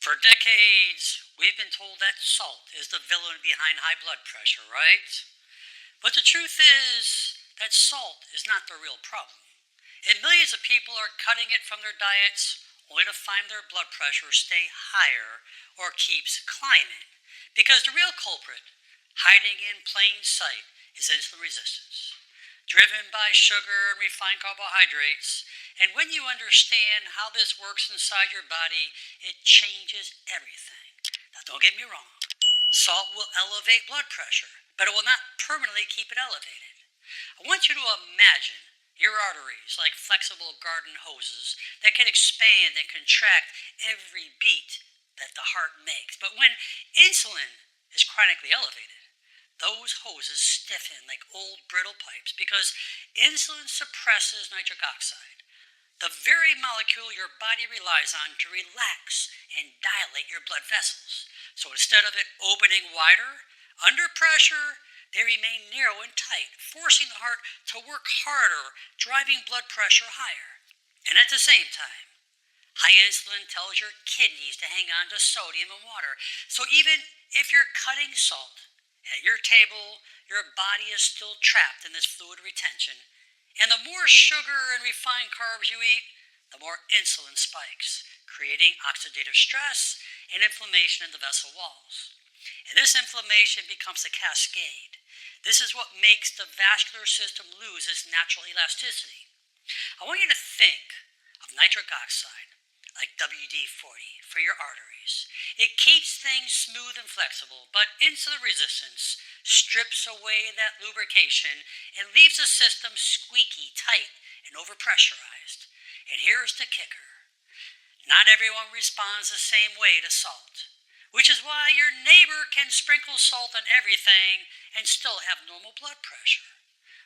For decades, we've been told that salt is the villain behind high blood pressure, right? But the truth is that salt is not the real problem. And millions of people are cutting it from their diets only to find their blood pressure stay higher or keeps climbing. Because the real culprit, hiding in plain sight, is insulin resistance, driven by sugar and refined carbohydrates. And when you understand how this works inside your body, it changes everything. Now, don't get me wrong. Salt will elevate blood pressure, but it will not permanently keep it elevated. I want you to imagine your arteries like flexible garden hoses that can expand and contract every beat that the heart makes. But when insulin is chronically elevated, those hoses stiffen like old brittle pipes because insulin suppresses nitric oxide, the very molecule your body relies on to relax and dilate your blood vessels. So instead of it opening wider, under pressure, they remain narrow and tight, forcing the heart to work harder, driving blood pressure higher. And at the same time, high insulin tells your kidneys to hang on to sodium and water. So even if you're cutting salt at your table, your body is still trapped in this fluid retention. And the more sugar and refined carbs you eat, the more insulin spikes, creating oxidative stress and inflammation in the vessel walls. And this inflammation becomes a cascade. This is what makes the vascular system lose its natural elasticity. I want you to think of nitric oxide like WD-40 for your arteries. It keeps things smooth and flexible, but insulin resistance strips away that lubrication and leaves the system squeaky, tight, and overpressurized. And here's the kicker. Not everyone responds the same way to salt, which is why your neighbor can sprinkle salt on everything and still have normal blood pressure,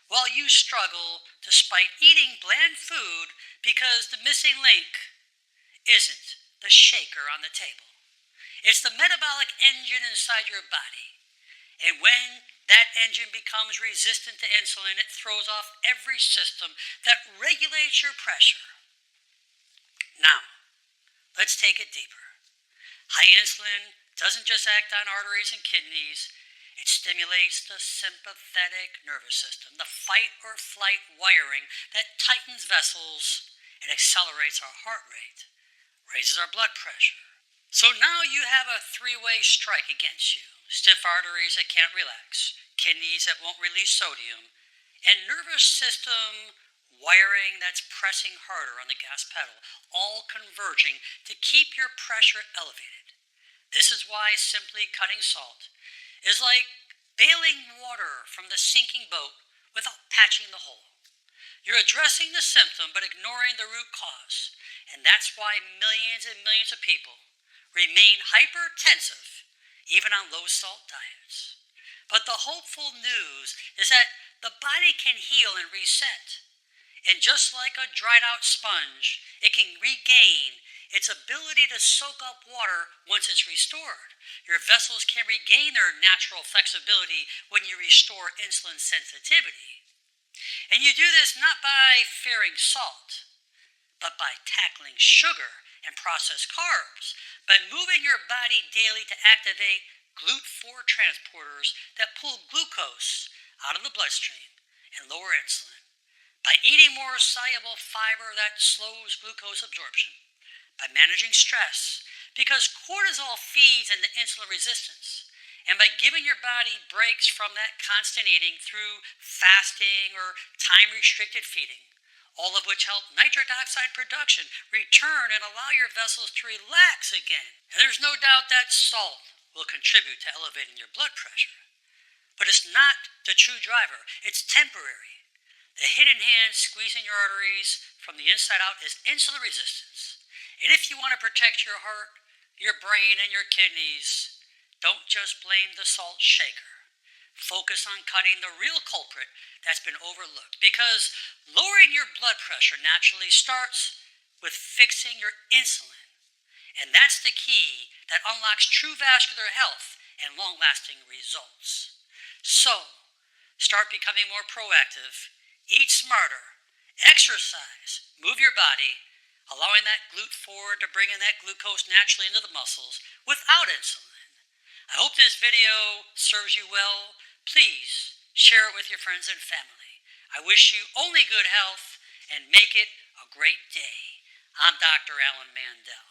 while you struggle despite eating bland food because the missing link isn't the shaker on the table. It's the metabolic engine inside your body. And when that engine becomes resistant to insulin, it throws off every system that regulates your pressure. Now, let's take it deeper. High insulin doesn't just act on arteries and kidneys. It stimulates the sympathetic nervous system, the fight or flight wiring that tightens vessels and accelerates our heart rate, raises our blood pressure. So now you have a three-way strike against you. Stiff arteries that can't relax, kidneys that won't release sodium, and nervous system wiring that's pressing harder on the gas pedal, all converging to keep your pressure elevated. This is why simply cutting salt is like bailing water from the sinking boat without patching the hole. You're addressing the symptom but ignoring the root cause, and that's why millions and millions of people remain hypertensive even on low-salt diets. But the hopeful news is that the body can heal and reset. And just like a dried-out sponge, it can regain its ability to soak up water once it's restored. Your vessels can regain their natural flexibility when you restore insulin sensitivity. And you do this not by fearing salt, but by tackling sugar and processed carbs, by moving your body daily to activate GLUT4 transporters that pull glucose out of the bloodstream and lower insulin, by eating more soluble fiber that slows glucose absorption, by managing stress, because cortisol feeds into insulin resistance, and by giving your body breaks from that constant eating through fasting or time-restricted feeding, all of which help nitric oxide production return and allow your vessels to relax again. And there's no doubt that salt will contribute to elevating your blood pressure. But it's not the true driver. It's temporary. The hidden hand squeezing your arteries from the inside out is insulin resistance. And if you want to protect your heart, your brain, and your kidneys, don't just blame the salt shaker. Focus on cutting the real culprit that's been overlooked, because lowering your blood pressure naturally starts with fixing your insulin. And that's the key that unlocks true vascular health and long-lasting results. So, start becoming more proactive, eat smarter, exercise, move your body, allowing that GLUT4 to bring in that glucose naturally into the muscles without insulin. I hope this video serves you well. Please share it with your friends and family. I wish you only good health and make it a great day. I'm Dr. Alan Mandel.